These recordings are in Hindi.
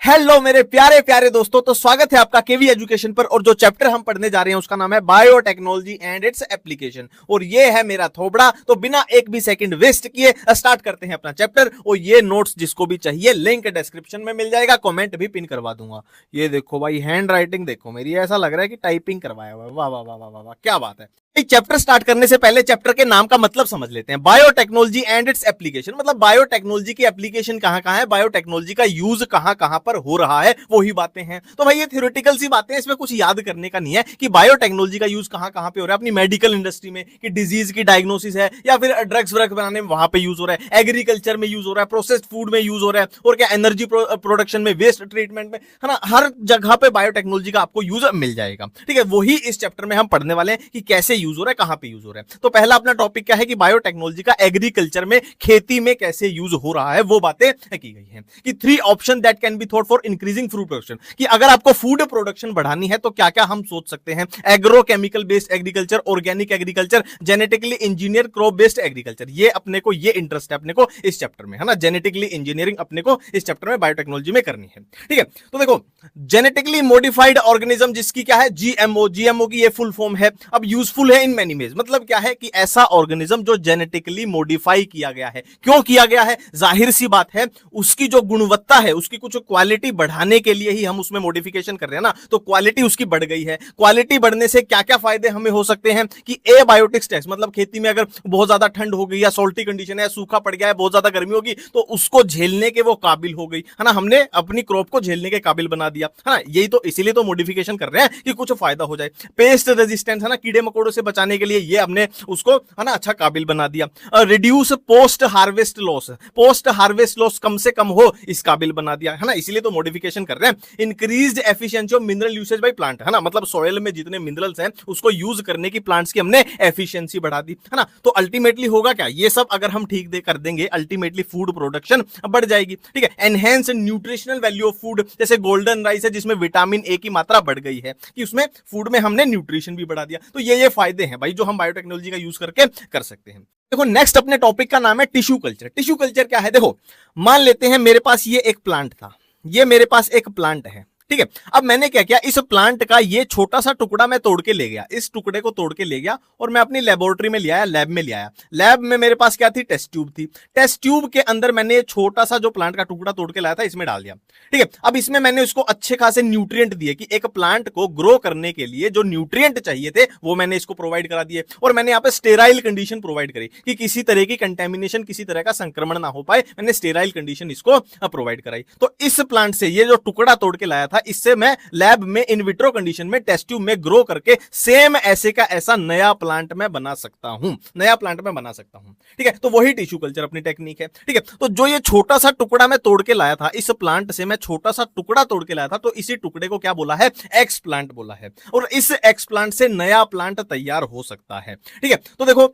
हेलो मेरे प्यारे प्यारे दोस्तों, तो स्वागत है आपका केवी एजुकेशन पर। और जो चैप्टर हम पढ़ने जा रहे हैं उसका नाम है बायोटेक्नोलॉजी एंड इट्स एप्लीकेशन। और ये है मेरा थोबड़ा। तो बिना एक भी सेकंड वेस्ट किए स्टार्ट करते हैं अपना चैप्टर। और ये नोट्स जिसको भी चाहिए लिंक डिस्क्रिप्शन में मिल जाएगा, कमेंट भी पिन करवा दूंगा। ये देखो भाई, हैंड राइटिंग देखो मेरी, ऐसा लग रहा है कि टाइपिंग करवाया हुआ है। वाह वाह वाह वाह वाह, क्या बात है। चैप्टर स्टार्ट करने से पहले चैप्टर के नाम का मतलब समझ लेते हैं। बायोटेक्नोलॉजी एंड इट्स एप्लीकेशन मतलब बायोटेक्नोलॉजी की एप्लीकेशन कहां कहां है, बायोटेक्नोलॉजी का यूज कहां कहां पर हो रहा है, वही बातें हैं। तो भाई ये थ्योरेटिकल सी बातें हैं, इसमें कुछ याद करने का नहीं है कि बायोटेक्नोलॉजी का यूज कहां कहां पे हो रहा है। अपनी मेडिकल इंडस्ट्री में कि डिजीज की डायग्नोसिस है, या फिर ड्रग्स व्रग्स बनाने में वहां पे यूज हो रहा है, एग्रीकल्चर में यूज हो रहा है, प्रोसेस्ड फूड में यूज हो रहा है, और क्या एनर्जी प्रोडक्शन में, वेस्ट ट्रीटमेंट में, है ना। हर जगह पे बायोटेक्नोलॉजी का आपको यूज मिल जाएगा। ठीक है, वही इस चैप्टर में हम पढ़ने वाले हैं कि कैसे यूज हो रहा है, कहां पे यूज हो रहा है। तो पहला अपना टॉपिक क्या है कि बायोटेक्नोलॉजी का एग्रीकल्चर में, खेती में कैसे यूज हो रहा है, वो बातें की गई हैं। कि 3 option that can be thought for increasing food production, कि अगर आपको फूड प्रोडक्शन बढ़ानी है तो क्या क्या हम सोच सकते हैं। Agrochemical based agriculture, organic agriculture, genetically engineer crop based agriculture. ये अपने को, ये इंटरेस्ट है अपने को इस चैप्टर में, है ना। जेनेटिकली इंजीनियरिंग अपने को इस चैप्टर में बायोटेक्नोलॉजी में करनी है। ठीक है, तो देखो जेनेटिकली मॉडिफाइड ऑर्गेनिज्म, जिसकी क्या है जीएमओ, जीएमओ की ये फुल फॉर्म है। अब यूजफुल है इन मेनी वेज, मतलब क्या है कि ऐसा ऑर्गेनिज्म जो जेनेटिकली मॉडिफाई किया गया है। क्यों किया गया है, जाहिर सी बात है, उसकी जो गुणवत्ता है, उसकी कुछ क्वालिटी बढ़ाने के लिए ही हम उसमें मॉडिफिकेशन कर रहे हैं ना। तो क्वालिटी उसकी बढ़ गई है। क्वालिटी बढ़ने से क्या क्या फायदे हमें हो सकते हैं कि एबायोटिक स्ट्रेस, मतलब खेती में अगर बहुत ज्यादा ठंड हो गई या सोल्टी कंडीशन है, सूखा पड़ गया है, बहुत ज्यादा गर्मी होगी, तो उसको झेलने के वो काबिल हो गई, है ना। हमने अपनी क्रॉप को झेलने के काबिल बना दिया, है ना। यही तो, इसीलिए तो मॉडिफिकेशन कर रहे हैं कि कुछ फायदा हो जाए। पेस्ट रेजिस्टेंस, है ना, कीड़े मकोड़ों से बचाने के लिए ये हमने उसको, है ना, अच्छा काबिल बना दिया। Reduce post harvest loss, post harvest loss कम से कम हो, इस काबिल बना दिया, है ना। इसीलिए तो मॉडिफिकेशन कर रहे हैं। Increased efficiency of mineral usage by plant, है ना, मतलब सॉइल में जितने मिनरल्स हैं उसको यूज करने की प्लांट्स की हमने एफिशिएंसी बढ़ा दी, है ना। तो अल्टीमेटली होगा क्या, ये सब अगर हम ठीक दे कर देंगे, अल्टीमेटली फूड प्रोडक्शन बढ़ जाएगी। ठीक है, enhance nutritional value of food, जैसे गोल्डन राइस है जिसमें विटामिन ए की मात्रा बढ़ गई है, कि उसमें फूड में हमने न्यूट्रिशन भी बढ़ा दिया। तो ये फायदे हैं भाई जो हम बायोटेक्नोलॉजी का यूज करके कर सकते हैं। देखो नेक्स्ट अपने टॉपिक का नाम है टिश्यू कल्चर। टिश्यू कल्चर क्या है, देखो मान लेते हैं मेरे पास ये एक प्लांट था, ये मेरे पास एक प्लांट है। ठीक है, अब मैंने क्या किया, इस प्लांट का ये छोटा सा टुकड़ा मैं तोड़ के ले गया, इस टुकड़े को तोड़ के ले गया और मैं अपनी लेबोरेटरी में ले आया, लैब में ले आया। लैब में मेरे पास क्या थी, टेस्ट ट्यूब थी। टेस्ट ट्यूब के अंदर मैंने छोटा सा जो प्लांट का टुकड़ा तोड़ के लाया था इसमें डाल दिया। ठीक है, अब इसमें मैंने उसको अच्छे खासे न्यूट्रिएंट दिए, कि एक प्लांट को ग्रो करने के लिए जो न्यूट्रिएंट चाहिए थे वो मैंने इसको प्रोवाइड करा दिए। और मैंने यहाँ पे स्टेराइल कंडीशन प्रोवाइड करी, कि किसी तरह की कंटेमिनेशन, किसी तरह का संक्रमण ना हो पाए, मैंने स्टेराइल कंडीशन इसको प्रोवाइड कराई। तो इस प्लांट से, ये जो टुकड़ा तोड़ के लाया था, इससे मैं लैब में इन विट्रो कंडीशन में टेस्ट ट्यूब में ग्रो करके सेम ऐसे का ऐसा नया प्लांट में बना सकता हूं, नया प्लांट में बना सकता हूं। ठीक है, तो वही टिश्यू कल्चर अपनी टेक्निक है। ठीक है, तो जो ये छोटा सा टुकड़ा मैं तोड़ के लाया था, इस प्लांट से मैं छोटा सा टुकड़ा तोड़ के लाया था, तो इसी टुकड़े को क्या बोला है, एक्स प्लांट बोला है। और इस एक्स प्लांट से नया प्लांट तैयार हो सकता है। ठीक है, तो देखो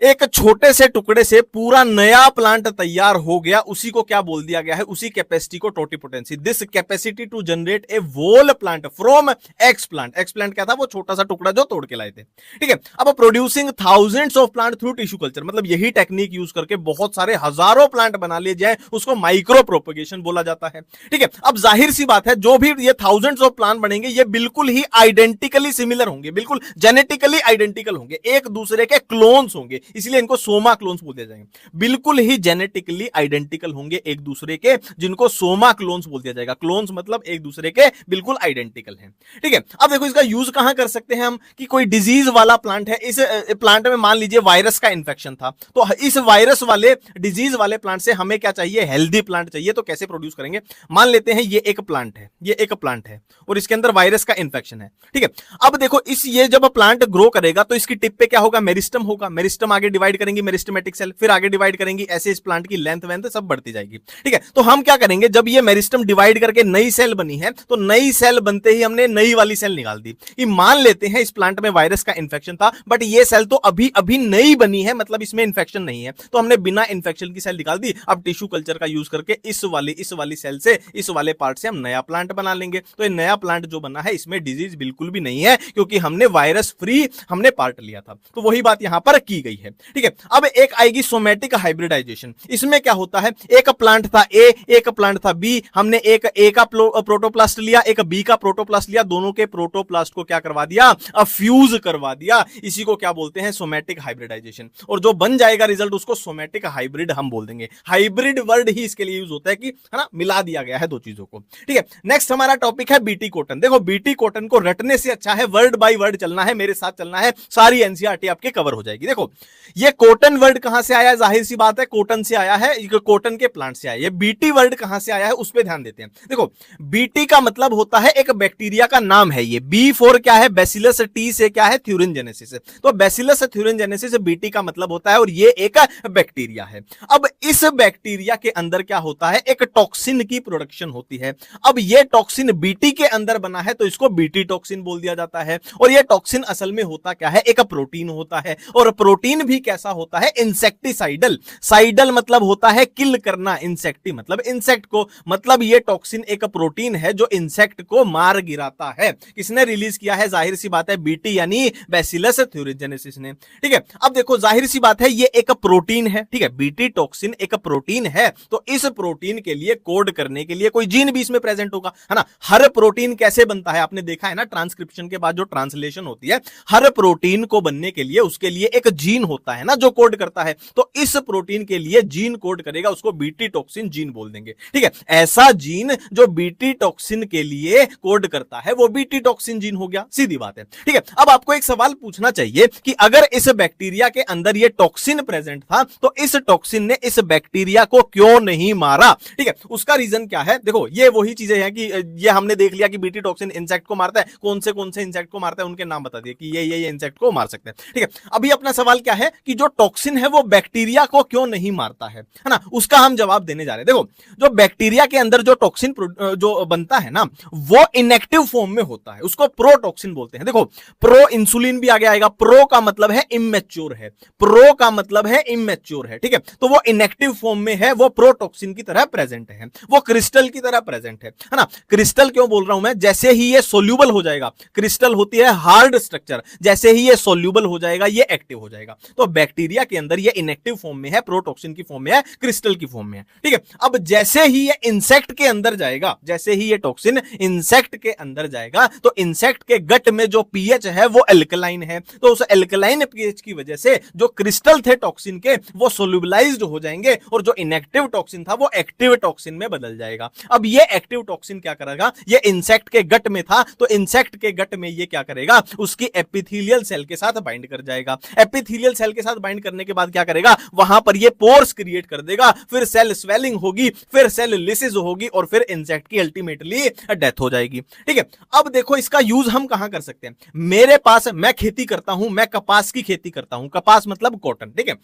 एक छोटे से टुकड़े से पूरा नया प्लांट तैयार हो गया, उसी को क्या बोल दिया गया है, उसी कैपेसिटी को totipotency, this capacity to generate a whole plant from explant. Explant क्या था, वो छोटा सा टुकड़ा जो तोड़ के लाए थे। ठीक है, अब producing thousands of plant through tissue culture, मतलब यही टेक्निक यूज करके बहुत सारे हजारों प्लांट बना लिए जाए, उसको माइक्रो प्रोपगेशन बोला जाता है। ठीक है, अब जाहिर सी बात है, जो भी ये थाउजेंड्स ऑफ प्लांट बनेंगे ये बिल्कुल ही आइडेंटिकली सिमिलर होंगे, बिल्कुल जेनेटिकली आइडेंटिकल होंगे, एक दूसरे के क्लोन्स होंगे, इसलिए इनको सोमा क्लोन्स बोलते जाएंगे। बिल्कुल ही जेनेटिकली आइडेंटिकल होंगे एक दूसरे के, जिनको सोमा क्लोन्स बोल दिया जाएगा। क्लोन्स मतलब एक दूसरे के बिल्कुल आइडेंटिकल हैं। ठीक है, अब देखो इसका यूज कहां कर सकते हैं हम, कि कोई डिजीज वाला प्लांट है, इस प्लांट में मान लीजिए वायरस का इंफेक्शन था, तो इस वायरस वाले, डिजीज वाले प्लांट से हमें क्या चाहिए, हेल्दी प्लांट चाहिए। तो कैसे प्रोड्यूस करेंगे, मान लेते हैं ये एक प्लांट है, ये एक प्लांट है और इसके अंदर वायरस का इंफेक्शन है। ठीक है, अब देखो ये जब प्लांट ग्रो करेगा तो इसकी टिप पे क्या होगा, मेरिस्टम होगा। मेरिस्टम आगे डिवाइड करेंगी मेरिस्टमेटिक सेल, फिर आगे डिवाइड करेंगी, ऐसे इस प्लांट की लेंथ वेंथ सब बढ़ती जाएगी। ठीक है, तो हम क्या करेंगे, जब ये मेरिस्टम डिवाइड करके नई सेल बनी है, तो नई सेल बनते ही हमने नई वाली सेल निकाल दी। कि मान लेते हैं इस प्लांट में वायरस का इंफेक्शन था, बट ये सेल तो अभी अभी नई बनी है, मतलब इसमें इंफेक्शन नहीं है, तो हमने बिना इंफेक्शन की सेल निकाल दी। अब टिश्यू कल्चर का यूज करके इस वाली सेल से, इस वाले पार्ट से हम नया प्लांट बना लेंगे। तो ये नया प्लांट जो बना है इसमें डिजीज बिल्कुल भी नहीं है, क्योंकि हमने वायरस फ्री हमने पार्ट लिया था। तो वही बात यहां पर की गई है। ठीक है, अब एक आएगी सोमेटिक हाइब्रिडाइजेशन। इसमें क्या होता है, एक प्लांट था ए, एक प्लांट था बी, हमने एक ए का प्रोटोप्लास्ट लिया, एक बी का प्रोटोप्लास्ट लिया, दोनों के प्रोटोप्लास्ट को क्या करवा दिया, फ्यूज करवा दिया। इसी को क्या बोलते हैं, सोमेटिक हाइब्रिडाइजेशन। और जो बन जाएगा रिजल्ट उसको सोमेटिक हाइब्रिड हम बोल देंगे। हाइब्रिड वर्ड ही इसके लिए यूज होता है कि है ना, मिला दिया गया है दो चीजों को। ठीक है, नेक्स्ट हमारा टॉपिक है बीटी कॉटन। देखो बीटी कॉटन को रटने से अच्छा है वर्ड बाय वर्ड चलना है, मेरे साथ चलना है, सारी एनसीईआरटी आपके कवर हो जाएगी। देखो ये कॉटन वर्ड कहां से आया है, जाहिर सी बात है कॉटन से आया है, कॉटन के प्लांट से आया है। ये बीटी वर्ड कहां से आया है उस पर ध्यान देते हैं। देखो बीटी का मतलब होता है एक बैक्टीरिया का नाम है, ये बी फॉर क्या है, बैसिलस, टी से क्या है, थ्यूरिनजेनेसिस। तो बैसिलस थ्यूरिनजेनेसिस बीटी का मतलब होता है और ये एक बैक्टीरिया है। अब इस बैक्टीरिया के अंदर क्या होता है, एक टॉक्सिन की प्रोडक्शन होती है। अब ये टॉक्सिन बीटी के अंदर बना है तो इसको बीटी टॉक्सिन बोल दिया जाता है। और ये टॉक्सिन असल में होता क्या है, एक प्रोटीन होता है। और प्रोटीन भी कैसा होता है, इंसेक्टिसाइडल। साइडल मतलब होता है किल करना, इंसेक्टी मतलब इंसेक्ट को, मतलब ये टॉक्सिन एक प्रोटीन है जो इंसेक्ट को मार गिराता है। किसने रिलीज किया है, जाहिर सी बात है बीटी यानी बैसिलस थ्यूरिनजेनेसिस ने। ठीक है, अब देखो जाहिर सी बात है ये एक प्रोटीन है। ठीक है, बीटी टॉक्सिन एक प्रोटीन है, तो इस प्रोटीन के लिए कोड करने के लिए कोई जीन भी इसमें प्रेजेंट होगा, है ना। हर प्रोटीन कैसे बनता है आपने देखा है ना, ट्रांसक्रिप्शन के बाद जो ट्रांसलेशन होती है, हर प्रोटीन को बनने के लिए उसके लिए एक जीन होता है ना जो कोड करता है। तो इस प्रोटीन के लिए जीन कोड करेगा, उसको बीटी टॉक्सिन जीन बोल देंगे। ठीक है, ऐसा जीन जो बीटी टॉक्सिन के लिए कोड करता है वो बीटी टॉक्सिन जीन हो गया, सीधी बात है। ठीक है, अब आपको एक सवाल पूछना चाहिए कि अगर इस बैक्टीरिया के अंदर ये टॉक्सिन प्रेजेंट था तो इस टॉक्सिन ने इस बैक्टीरिया को क्यों नहीं मारा। ठीक है, उसका रीजन क्या है, देखो ये वही चीजें हैं कि ये हमने देख लिया कि बीटी टॉक्सिन इंसेक्ट को मारता है, कौन से इंसेक्ट को मारता है उनके नाम बता दिए कि ये इंसेक्ट को मार सकते हैं। ठीक है, अभी अपना सवाल क्या है कि जो टॉक्सिन है वो बैक्टीरिया को क्यों नहीं मारता है ना, उसका हम जवाब देने जा रहे हैं। देखो जो बैक्टीरिया के अंदर जो टॉक्सिन जो बनता है ना वो इनएक्टिव फॉर्म में होता है, उसको प्रोटॉक्सिन बोलते हैं। देखो प्रो इंसुलिन भी आगे आएगा, प्रो का मतलब है इमेच्योर है, प्रो का मतलब है इमेच्योर है। ठीक है, तो वो इनएक्टिव फॉर्म में है, वो प्रोटॉक्सिन की तरह प्रेजेंट है, वो क्रिस्टल की तरह प्रेजेंट है ना। क्रिस्टल क्यों बोल रहा हूं मैं, जैसे ही ये सोल्यूबल हो जाएगा, क्रिस्टल होती है हार्ड स्ट्रक्चर, जैसे ही ये सोल्यूबल हो जाएगा ये एक्टिव हो जाएगा। तो बैक्टीरिया के अंदर ये इनएक्टिव फॉर्म में है, प्रोटॉक्सिन की फॉर्म में है, क्रिस्टल की फॉर्म में है। ठीक है, अब जैसे ही ये इंसेक्ट के अंदर जाएगा, जैसे ही ये टॉक्सिन इंसेक्ट के अंदर जाएगा तो इंसेक्ट के गट में जो पीएच है वो एल्कलाइन है, तो उस एल्कलाइन पीएच की वजह से जो क्रिस्टल थे टॉक्सिन के वो सोल्यूबलाइज्ड हो जाएंगे और जो इनएक्टिव टॉक्सिन था वो एक्टिव टॉक्सिन में बदल जाएगा। अब ये एक्टिव टॉक्सिन क्या करेगा, ये इंसेक्ट के गट में था तो इंसेक्ट के गट में ये क्या करेगा, उसकी एपिथेलियल सेल के साथ बाइंड कर जाएगा। एपिथेलियल सेल के साथ बाइंड करने के बाद क्या करेगा, वहां पर ये पोर्स क्रिएट कर देगा, फिर सेल स्वेलिंग होगी, फिर सेल लिसिस होगी और फिर इंसेक्ट की अल्टीमेटली डेथ हो जाएगी। ठीक है, अब देखो इसका यूज हम कहां कर सकते हैं, मेरे पास, मैं खेती करता हूं, मैं कपास की खेती करता हूं, कपास मतलब कॉटन। ठीक है,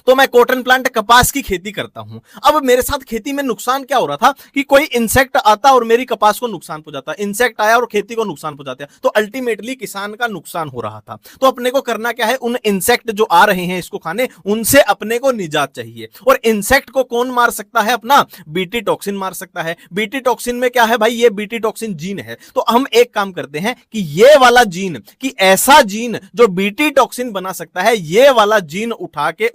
तो मैं कॉटन प्लांट कपास की खेती करता हूं। अब मेरे साथ खेती में नुकसान क्या हो रहा था कि कोई इंसेक्ट आता और मेरी कपास को नुकसान पहुंचाता, इंसेक्ट आया और खेती को नुकसान पहुंचाता, तो अल्टीमेटली किसान का नुकसान हो रहा था। तो अपने को करना क्या है, उन इंसेक्ट जो आ रहे हैं इसको खाने, उनसे अपने को निजात चाहिए। और इंसेक्ट को कौन मार सकता है, अपना बीटी टॉक्सिन मार सकता है। बीटी टॉक्सिन में क्या है भाई, ये बीटी टॉक्सिन जीन है। तो हम एक काम करते हैं कि ये वाला जीन, कि ऐसा जीन जो बीटी टॉक्सिन बना सकता है, ये वाला जीन उठा के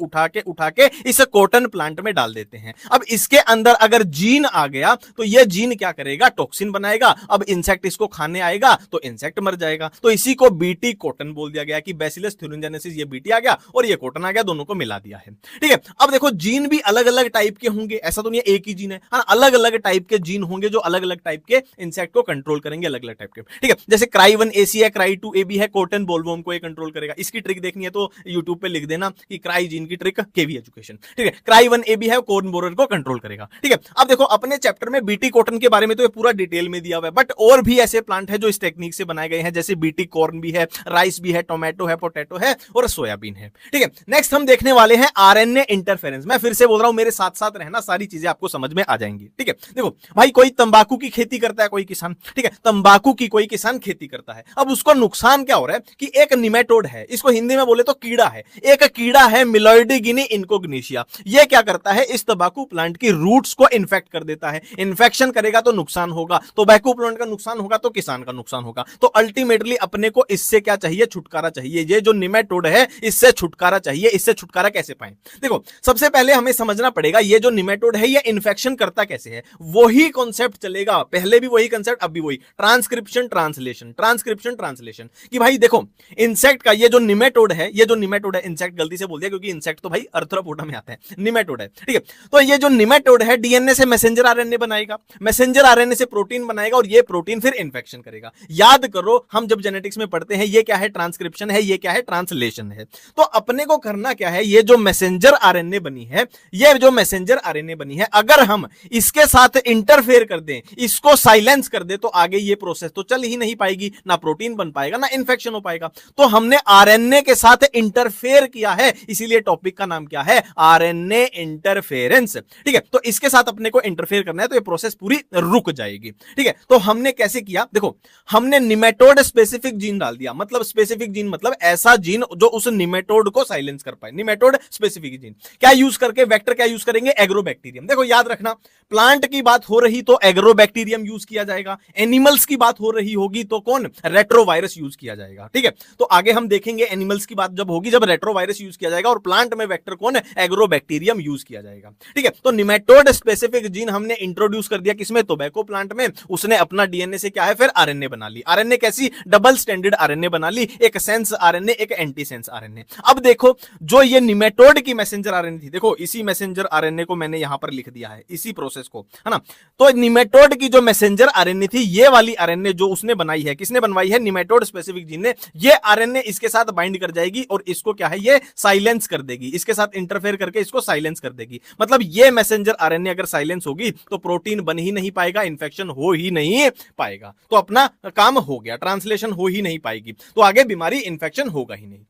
इस कॉटन प्लांट में डाल देते हैं। अब इसके अंदर अगर जीन आ गया तो ये जीन क्या करेगा, टॉक्सिन बनाएगा। अब इंसेक्ट इसको खाने आएगा तो इंसेक्ट मर जाएगा। तो इसी को बीटी कॉटन बोल दिया गया कि बैसिलस थ्यूरिनजेनेसिस, ये बीटी आ गया और ये कॉटन आ गया, दोनों को मिला दिया है। ठीक है, अब देखो जीन भी अलग अलग टाइप के होंगे, ऐसा तो नहीं है एक ही जीन है, अलग अलग टाइप के जीन होंगे जो अलग अलग टाइप के इंसेक्ट को कंट्रोल करेंगे, अलग अलग टाइप के। ठीक है, जैसे क्राई1AC है, क्राई2AB है, कॉटन बोलवॉर्म को ये कंट्रोल करेगा। इसकी ट्रिक देखनी है तो यूट्यूब पे लिख देना कि क्राई जीन की ट्रिक केवी एजुकेशन। ठीक है, क्राई1AB है, कॉर्न बोरर को कंट्रोल करेगा। ठीक है, अब देखो अपने चैप्टर में बीटी कॉटन के बारे में तो ये पूरा डिटेल में दिया हुआ है, बट और भी ऐसे प्लांट है जो इस टेक्निक से बनाए गए हैं, जैसे बीटी कॉर्न भी है, राइस भी है, टोमेटो है, पोटैटो है और सोयाबीन है। ठीक है, नेक्स्ट हम देखने वाले हैं आरएनए इंटरफेरेंस। मैं फिर से बोल रहा हूं, मेरे साथ साथ रहना, सारी चीजें आपको समझ में आ जाएंगी। ठीक है, देखो भाई कोई तंबाकू की खेती करता है कोई किसान, ठीक है, तंबाकू की कोई किसान खेती करता है। अब उसको नुकसान क्या हो रहा है कि एक निमेटोड है, इसको हिंदी में बोले तो कीड़ा है, एक कीड़ा है मिलोइडी एपिगिनी इनकोग्निशिया। ये क्या करता है, इस तंबाकू प्लांट की रूट्स को इन्फेक्ट कर देता है। इन्फेक्शन करेगा तो नुकसान होगा, तंबाकू प्लांट का नुकसान होगा तो किसान का नुकसान होगा। तो अल्टीमेटली अपने को इससे क्या चाहिए, छुटकारा चाहिए। ये जो निमेटोड है इससे छुटकारा चाहिए। इससे छुटकारा कैसे पाएं? देखो, सबसे पहले हमें समझना पड़ेगा ये जो निमेटोड है ये इन्फेक्शन करता कैसे है। वही कॉन्सेप्ट चलेगा, पहले भी वही कॉन्सेप्ट, अब भी वही, ट्रांसक्रिप्शन ट्रांसलेशन, ट्रांसक्रिप्शन ट्रांसलेशन। कि भाई देखो, इंसेक्ट का ये जो निमेटोड है, ये जो निमेटोड है, इंसेक्ट गलती से बोल दिया क्योंकि इंसेक्ट तो भाई अर्थ्रोपोडा में आता है, निमेटोड है, ठीक है। तो ये जो निमेटोड है डीएनए से मैसेंजर आरएनए बनाएगा, मैसेंजर आरएनए से प्रोटीन बनाएगा और ये प्रोटीन फिर इन्फेक्शन करेगा। याद करो, हम जब जेनेटिक्स में पढ़ते हैं ये क्या है, ट्रांसक्रिप्शन है, ये क्या है, ट्रांसलेशन है। तो अपने को करना क्या है, ये जो मैसेंजर आरएनए बनी है, ये जो मैसेंजर आरएनए बनी है, अगर हम इसके साथ इंटरफेयर कर दें, इसको साइलेंस कर दे, तो आगे ये प्रोसेस तो चल ही नहीं पाएगी, ना प्रोटीन बन पाएगा ना इन्फेक्शन हो पाएगा। तो हमने आरएनए के साथ इंटरफेयर किया है, इसीलिए टॉपिक का नाम क्या है, आरएनए इंटरफेरेंस, ठीक है। तो इसके साथ अपने को इंटरफेयर करना है तो ये प्रोसेस पूरी रुक जाएगी, ठीक है। तो हमने कैसे किया, देखो, हमने निमेटोड स्पेसिफिक जीन डाल दिया। मतलब स्पेसिफिक जीन मतलब ऐसा जीन जो उस निमेटोड को साइलेंस कर पाए, निमेटोड स्पेसिफिक जीन। क्या यूज करके, वेक्टर क्या यूज करेंगे, एग्रोबैक्टीरियम। देखो याद रखना, प्लांट की बात हो रही तो एग्रोबैक्टीरियम यूज किया जाएगा, एनिमल्स की बात हो रही होगी तो कौन, रेट्रोवायरस यूज किया जाएगा, ठीक है। तो आगे हम देखेंगे एनिमल्स की बात जब होगी, जब रेट्रोवायरस यूज किया जाएगा, और प्लांट में वेक्टर कौन है, एग्रोबैक्टीरियम यूज किया जाएगा, ठीक है। तो निमेटोड स्पेसिफिक जीन हमने इंट्रोड्यूस कर दिया किसमें, टोबैको प्लांट में। उसने अपना डीएनए से क्या है, फिर आरएनए बना ली। आरएनए कैसी, डबल स्टैंडर्ड आरएनए बना ली, एक सेंस आरएनए, एक एंटी सेंस आरएनए। अब देखो, जो ये निमेटोड की मैसेंजर आरएनए थी, देखो इसी मैसेंजर आरएनए को मैंने यहां पर लिख दिया है, इसी प्रोसेस को, है ना। तो निमेटोड की जो मैसेंजर आरएनए थी, ये वाली आरएनए जो उसने बनाई है, किसने बनवाई है, निमेटोड स्पेसिफिक जीन ने। ये आरएनए इसके साथ बाइंड कर जाएगी और इसको क्या है, ये साइलेंस कर देगी, इसके साथ इंटरफेयर करके इसको साइलेंस कर देगी। मतलब ये मैसेंजर आरएनए अगर साइलेंस होगी तो प्रोटीन बन ही नहीं पाएगा, इंफेक्शन हो ही नहीं पाएगा, तो अपना काम हो गया, ट्रांसलेशन हो ही नहीं पाएगी, तो आगे बीमारी, इंफेक्शन होगा ही नहीं,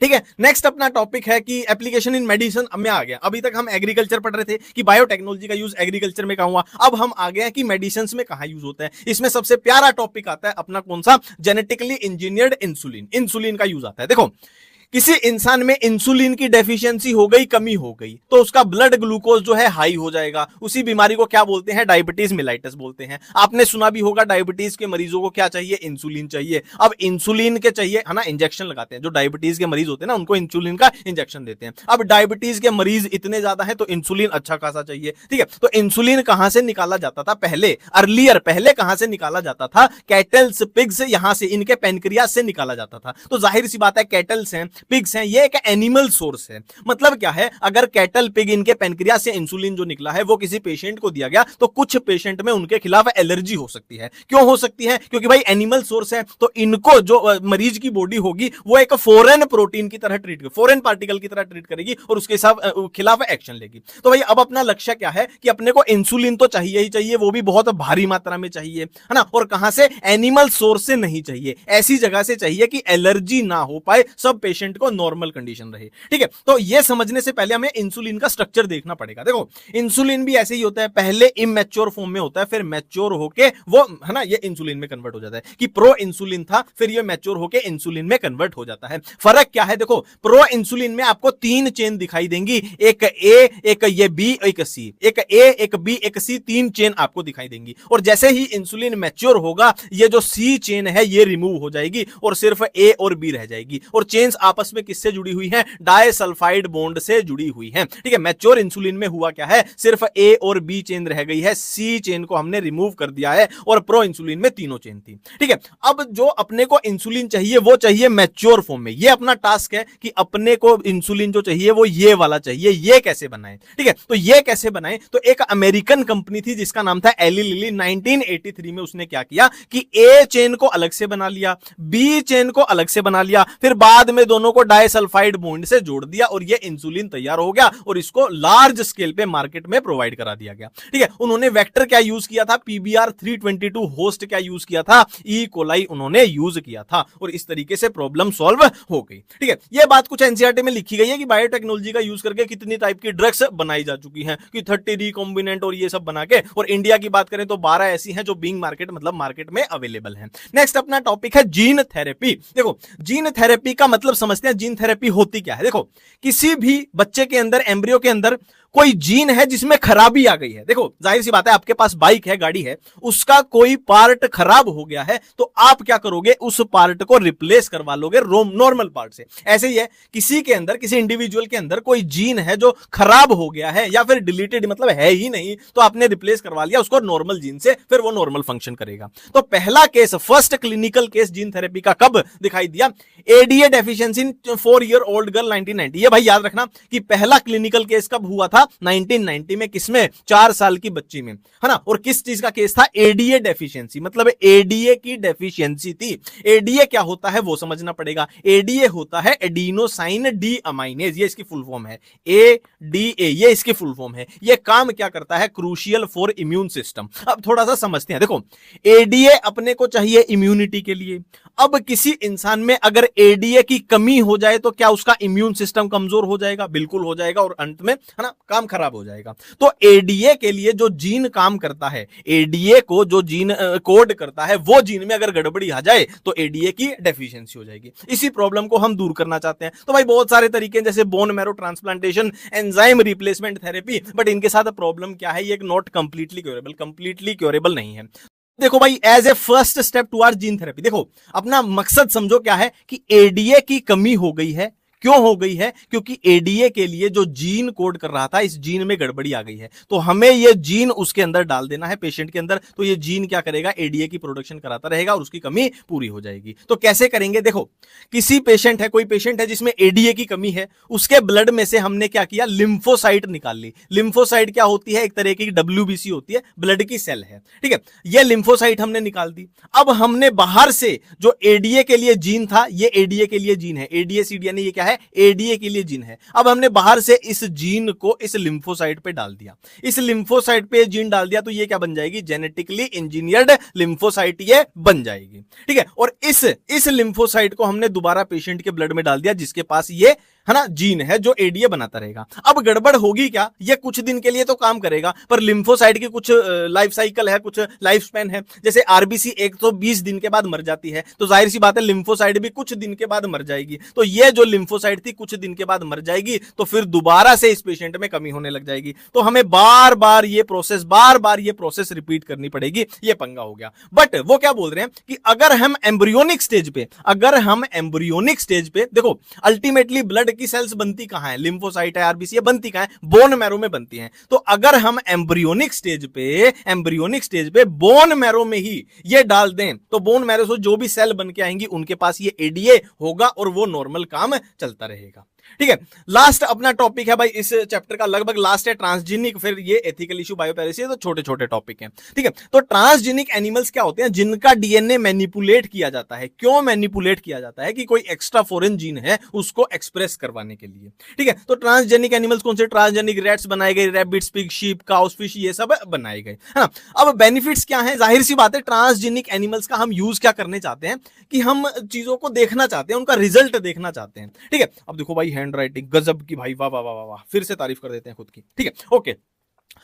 ठीक है। नेक्स्ट अपना टॉपिक है कि एप्लीकेशन इन मेडिसिन में आ गया। अभी तक हम एग्रीकल्चर पढ़ रहे थे कि बायोटेक्नोलॉजी का यूज एग्रीकल्चर में कहां हुआ, अब हम आ गए हैं कि मेडिसिन में कहां यूज होता है। इसमें सबसे प्यारा टॉपिक आता है अपना कौन सा, जेनेटिकली इंजीनियर्ड इंसुलिन। इंसुलिन का यूज आता है। देखो, किसी इंसान में इंसुलिन की डेफिशिएंसी हो गई, कमी हो गई, तो उसका ब्लड ग्लूकोज जो है हाई हो जाएगा। उसी बीमारी को क्या बोलते हैं, डायबिटीज मेलाइटस बोलते हैं। आपने सुना भी होगा डायबिटीज के मरीजों को क्या चाहिए, इंसुलिन चाहिए। अब इंसुलिन के चाहिए, है ना, इंजेक्शन लगाते हैं। जो डायबिटीज के मरीज होते हैं ना, उनको इंसुलिन का इंजेक्शन देते हैं। अब डायबिटीज के मरीज इतने ज्यादा है तो इंसुलिन अच्छा खासा चाहिए, ठीक है। तो इंसुलिन कहां से निकाला जाता था पहले, अर्लियर, पहले कहां से निकाला जाता था, कैटल्स, पिग्स, यहां से, इनके पेनक्रियास से निकाला जाता था। तो जाहिर सी बात है, कैटल्स हैं, पिग्स हैं, ये एक एनिमल सोर्स है। मतलब क्या है, अगर कैटल, पिग, इनके पेनक्रियास से इंसुलिन जो निकला है वो किसी पेशेंट को दिया गया तो कुछ पेशेंट में उनके खिलाफ एलर्जी हो सकती है। क्यों हो सकती है, क्योंकि भाई एनिमल सोर्स है, तो इनको जो मरीज की बॉडी होगी वो एक फॉरेन प्रोटीन की तरह ट्रीट, फॉरेन पार्टिकल की तरह ट्रीट करेगी और उसके खिलाफ एक्शन लेगी। तो भाई अब अपना लक्ष्य क्या है कि अपने को इंसुलिन तो चाहिए ही चाहिए, वो भी बहुत भारी मात्रा में चाहिए, है ना। और कहां से, एनिमल सोर्स से नहीं चाहिए, ऐसी जगह से चाहिए कि एलर्जी ना हो पाए, सब पेशेंट को नॉर्मल कंडीशन रहे, ठीक है। तो ये समझने से पहले हमें इंसुलिन का स्ट्रक्चर देखना पड़ेगा। देखो, इंसुलिन भी ऐसे ही होता है, पहले इमैच्योर फॉर्म में होता है, फिर मैच्योर होके वो, है ना, ये इंसुलिन में कन्वर्ट हो जाता है। कि प्रो इंसुलिन था, फिर ये मैच्योर होके इंसुलिन में कन्वर्ट हो जाता है। फर्क क्या है, देखो, प्रो इंसुलिन में आपको 3 चेन दिखाई देंगी, एक ए, एक ये बी, एक सी, एक ए, एक बी, एक सी, 3 चेन आपको दिखाई देंगी। और जैसे ही इंसुलिन मैच्योर होगा, ये जो सी चेन है ये रिमूव हो जाएगी और सिर्फ ए और बी रह जाएगी। और चेन्स आपस में किससे जुड़ी हुई है, डाइसल्फाइड बॉन्ड से जुड़ी हुई है, ठीक है। मैच्योर इंसुलिन में हुआ क्या है, सिर्फ ए और बी चेन रह गई है, सी चेन को हमने रिमूव कर दिया है और प्रो इंसुलिन में तीनों चेन थी, ठीक है। अब जो अपने को इंसुलिन चाहिए वो चाहिए मैच्योर फॉर्म में। ये अपना टास्क है कि अपने को इंसुलिन जो चाहिए वो ये वाला चाहिए। ये कैसे बनाए, ठीक है। तो ये कैसे बनाए, तो एक अमेरिकन कंपनी थी जिसका नाम था एली लिली। 1983 में उसने क्या किया कि ए चेन को अलग से बना लिया, बी चेन को अलग से बना लिया, फिर बाद में दोनों को डाइसल्फाइड बॉन्ड से जोड़ दिया और ये इंसुलिन तैयार हो गया और इसको लार्ज स्केल पे मार्केट में प्रोवाइड करा दिया गया, ठीक है। उन्होंने वेक्टर क्या यूज किया था, पीबीआर 322 होस्ट क्या यूज किया था, ई कोलाई उन्होंने यूज किया था और इस तरीके से प्रॉब्लम सॉल्व हो गई, ठीक है। ये बात कुछ एनसीईआरटी में लिखी गई है कि बायोटेक्नोलॉजी का यूज करके कितनी टाइप की ड्रग्स बनाई जा चुकी हैं, कि 30 रिकॉम्बिनेंट और ये सब बना के। और इंडिया की बात करें तो 12 ऐसी हैं जो बीइंग मार्केट, मतलब मार्केट में अवेलेबल हैं। नेक्स्ट अपना टॉपिक है जीन थेरेपी। देखो, जीन थेरेपी का मतलब समझते हैं जीन थेरेपी होती क्या है। देखो, किसी भी बच्चे के अंदर, एम्ब्रियो के अंदर कोई जीन है जिसमें खराबी आ गई है। देखो, जाहिर सी बात है, आपके पास बाइक है, गाड़ी है, उसका कोई पार्ट खराब हो गया है, तो आप क्या करोगे, उस पार्ट को रिप्लेस करवा लोगे नॉर्मल पार्ट से। ऐसे ही है, किसी के अंदर, किसी इंडिविजुअल के अंदर कोई जीन है जो खराब हो गया है या फिर डिलीटेड, मतलब है ही नहीं, तो आपने रिप्लेस करवा लिया उसको नॉर्मल जीन से, फिर वो नॉर्मल फंक्शन करेगा। तो पहला case, first clinical case gene therapy का कब दिखाई दिया? ADA deficiency in 4 year old girl 1990। ये भाई याद रखना कि पहला क्लिनिकल केस कब हुआ था? 1990 में। किसमें? 4 साल की बच्ची में, है ना। और किस चीज का केस था? एडीए डेफिशिएंसी, मतलब एडीए की डेफिशिएंसी थी। एडीए क्या होता है वो समझना पड़ेगा। एडीए होता है एडिनोसाइन डी अमाइनेज, ये इसकी फुल फॉर्म है। एडीए, ये इसकी फुल फॉर्म है। ये काम क्या करता है? Crucial for immune system. अब थोड़ा सा समझते हैं। देखो, एडीए अपने को चाहिए इम्यूनिटी के लिए। अब किसी इंसान में अगर एडीए की कमी हो जाए तो क्या उसका इम्यून सिस्टम कमजोर हो जाएगा? बिल्कुल हो जाएगा, और अंत में, है ना, काम खराब हो जाएगा। तो एडीए के लिए जो जीन काम करता है, एडीए को जो जीन कोड करता है, वो जीन में अगर गड़बड़ी आ जाए तो एडीए की डेफिशिएंसी हो जाएगी। इसी प्रॉब्लम को हम दूर करना चाहते हैं। तो भाई बहुत सारे तरीके हैं, जैसे bone marrow transplantation, enzyme replacement therapy, but इनके साथ प्रॉब्लम क्या है? ये नॉट कंप्लीटली क्योरेबल नहीं है। देखो भाई, as a first step towards gene therapy, देखो अपना मकसद समझो क्या है कि एडीए की कमी हो गई है। क्यों हो गई है? क्योंकि एडीए के लिए जो जीन कोड कर रहा था, इस जीन में गड़बड़ी आ गई है, तो हमें ये जीन उसके अंदर डाल देना है, पेशेंट के अंदर। तो ये जीन क्या करेगा? एडीए की प्रोडक्शन कराता रहेगा और उसकी कमी पूरी हो जाएगी। तो कैसे करेंगे? देखो, किसी पेशेंट है, कोई पेशेंट है जिसमें एडीए की कमी है, उसके ब्लड में से हमने क्या किया? लिम्फोसाइट निकाल ली। लिम्फोसाइट क्या होती है? एक तरह की डब्ल्यूबीसी होती है, ब्लड की सेल है, ठीक है। ये लिम्फोसाइट हमने निकाल दी। अब हमने बाहर से जो एडीए के लिए जीन था, ये एडीए के लिए जीन है, एडीए सीडी, यानी ये क्या है? एडीए के लिए जीन है। अब हमने बाहर से इस जीन को इस लिम्फोसाइट पे डाल दिया। इस लिम्फोसाइट पे जीन डाल दिया तो ये क्या बन जाएगी? जेनेटिकली इंजीनियर्ड लिम्फोसाइट ये बन जाएगी, ठीक है। और इस लिम्फोसाइट को हमने दोबारा पेशेंट के ब्लड में डाल दिया, जिसके पास ये, है ना, जीन है जो एडीए बनाता रहेगा। अब गड़बड़ होगी क्या? ये कुछ दिन के लिए तो काम करेगा, पर लिम्फोसाइट की कुछ लाइफ साइकिल है, कुछ लाइफ स्पैन है। जैसे आरबीसी 120 दिन के बाद मर जाती है, तो जाहिर सी बात है लिम्फोसाइट भी कुछ दिन के बाद मर जाएगी। तो ये जो लिम्फोसाइट थी कुछ दिन के बाद मर जाएगी, तो फिर दोबारा से इस पेशेंट में कमी होने लग जाएगी। तो हमें बार बार ये प्रोसेस रिपीट करनी पड़ेगी। ये पंगा हो गया। बट वो क्या बोल रहे हैं कि अगर हम एम्ब्रियोनिक स्टेज पे, देखो अल्टीमेटली ब्लड की सेल्स बनती कहां है? लिम्फोसाइट है, आरबीसी है, बनती कहां है? बोन मैरो में बनती हैं। तो अगर हम एम्ब्रियोनिक स्टेज पे बोन मैरो में ही ये डाल दें, तो बोन मैरो से जो भी सेल बन के आएंगी उनके पास ये एडीए होगा और वो नॉर्मल काम चलता रहेगा, ठीक है। लास्ट अपना टॉपिक है भाई इस चैप्टर का, लगभग लास्ट है, ट्रांसजेनिक, फिर ये एथिकल इशू, बायोपेरेसी, तो छोटे छोटे टॉपिक हैं, ठीक है। तो ट्रांसजेनिक एनिमल्स क्या होते हैं? जिनका डीएनए मैनिपुलेट किया जाता है। क्यों मैनिपुलेट किया जाता है? कि कोई एक्स्ट्रा फॉरेन जीन है उसको एक्सप्रेस करवाने के लिए, ठीक है। तो ट्रांसजेनिक एनिमल्स कौन से? ट्रांसजेनिक रैट्स बनाए गए, rabbits, pig, sheep, cows, fish, ये सब बनाए गए, है ना। अब बेनिफिट्स क्या है? जाहिर सी बात है, ट्रांसजेनिक एनिमल्स का हम यूज क्या करने चाहते हैं कि हम चीजों को देखना चाहते हैं, उनका रिजल्ट देखना चाहते हैं, ठीक है। अब देखो भाई, हैंड राइटिंग गजब की भाई, वाह वाह वाह वाह, फिर से तारीफ कर देते हैं खुद की, ठीक है, ओके।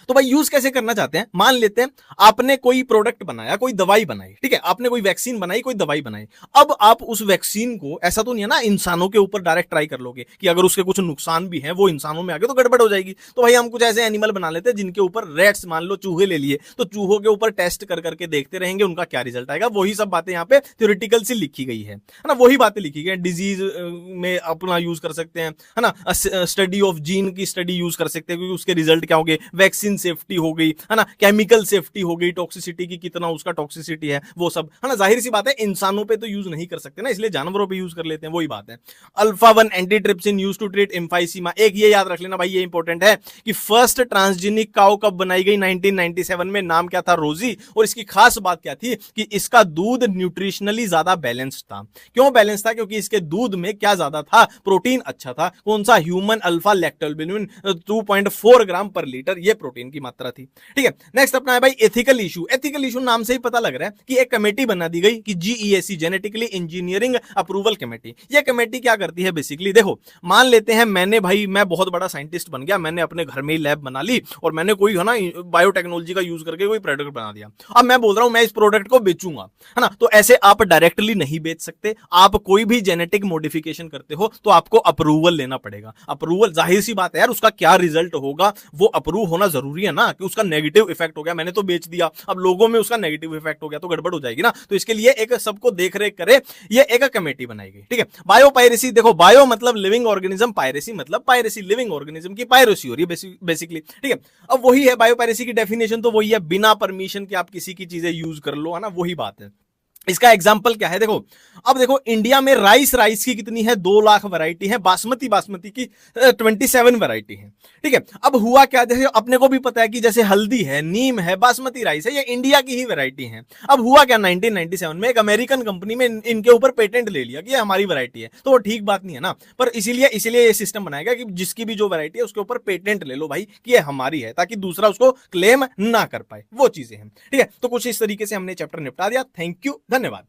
तो भाई यूज कैसे करना चाहते हैं? मान लेते हैं आपने कोई प्रोडक्ट बनाया, कोई दवाई बनाई, ठीक है, आपने कोई वैक्सीन बनाई, कोई दवाई बनाई। अब आप उस वैक्सीन को, ऐसा तो नहीं है ना इंसानों के ऊपर डायरेक्ट ट्राई कर लोगे कि अगर उसके कुछ नुकसान भी हैं वो इंसानों में आगे तो गड़बड़ हो जाएगी। तो भाई हम कुछ ऐसे एनिमल बना लेते हैं जिनके ऊपर रेट्स, मान लो चूहे ले लिए, तो चूहों के ऊपर टेस्ट कर करके देखते रहेंगे उनका क्या रिजल्ट आएगा। वही सब बातें यहाँ पे थ्योरेटिकल सी लिखी गई है ना, वही बातें लिखी गई है। डिजीज में अपना यूज कर सकते हैं, है ना, स्टडी ऑफ जीन की स्टडी यूज कर सकते हैं, क्योंकि उसके रिजल्ट क्या होंगे? वैक्सीन सेफ्टी हो गई, है ना, केमिकल सेफ्टी हो गई, टॉक्सिसिटी की कितना उसका टॉक्सिसिटी है, वो सब, है ना। जाहिर सी बात है इंसानों पे तो यूज नहीं कर सकते ना, इसलिए जानवरों पे यूज कर लेते हैं, वही बात है। Alpha 1 antitrypsin used to treat emphysema. एक ये याद रख लेना भाई, ये इंपॉर्टेंट है कि फर्स्ट ट्रांसजेनिक काउ कब बनाई गई? 1997 में। नाम क्या था? रोजी। और इसकी खास बात क्या थी कि इसका दूध न्यूट्रिशनली ज्यादा बैलेंस्ड था। क्यों बैलेंस था? क्योंकि इसके दूध में क्या ज्यादा था? प्रोटीन अच्छा था। कौन सा? ह्यूमन अल्फा लैक्टोल्बिनुइन 2.4 ग्राम पर लीटर, ये प्रोटीन की मात्रा थी। ठीक है, नेक्स्ट अपना है भाई एथिकल इशू। एथिकल इशू नाम से ही पता लग रहा है कि एक कमेटी बना दी गई कि GEAC, genetically engineering approval committee. ये कमेटी क्या करती है बेसिकली, देखो मान लेते हैं मैं बहुत बड़ा साइंटिस्ट बन गया, मैंने अपने घर में ही लैब बना ली और मैंने कोई है ना बायोटेक्नोलॉजी का यूज करके कोई प्रोडक्ट बना दिया। अब मैं बोल रहा हूं मैं इस प्रोडक्ट को बेचूंगा, है ना, तो ऐसे आप डायरेक्टली नहीं बेच सकते। आप कोई भी जेनेटिक मॉडिफिकेशन करते हो तो आपको अप्रूवल लेना पड़ेगा। अप्रूवल, जाहिर सी बात है यार, उसका क्या रिजल्ट होगा वो अप्रूव होना जरूरी है ना, कि उसका नेगेटिव इफेक्ट हो गया, मैंने तो बेच दिया, अब लोगों में उसका नेगेटिव इफेक्ट हो गया तो गड़बड़ हो जाएगी ना। तो इसके लिए एक सबको देख रेख करे ये एक कमेटी बनाई गई। ठीक है, बायो पायरेसी, देखो बायो मतलब लिविंग ऑर्गेनिज्म, पायरेसी मतलब पायरेसी, लिविंग ऑर्गेनिज्म की पायरेसी हो रही है बेसिकली। ठीक है, अब वही है बायो पायरेसी की डेफिनेशन तो वही है, बिना परमिशन के आप किसी की चीजें यूज कर लो, है ना, वही बात है। इसका एग्जाम्पल क्या है, देखो अब देखो इंडिया में राइस की कितनी है, 2 लाख वैरायटी है, बासमती की 27 वैरायटी है। ठीक है, अब हुआ क्या, जैसे अपने को भी पता है कि जैसे हल्दी है, नीम है, बासमती राइस है, ये इंडिया की ही वैरायटी है। अब हुआ क्या, 1997 में एक अमेरिकन कंपनी में इनके ऊपर पेटेंट ले लिया कि ये हमारी वैरायटी है, तो वो ठीक बात नहीं है ना। पर इसीलिए ये सिस्टम बनाया गया कि जिसकी भी जो वैरायटी है उसके ऊपर पेटेंट ले लो भाई कि ये हमारी है, ताकि दूसरा उसको क्लेम ना कर पाए, वो चीजें हैं। ठीक है, तो कुछ इस तरीके से हमने चैप्टर निपटा दिया। थैंक यू, धन्यवाद।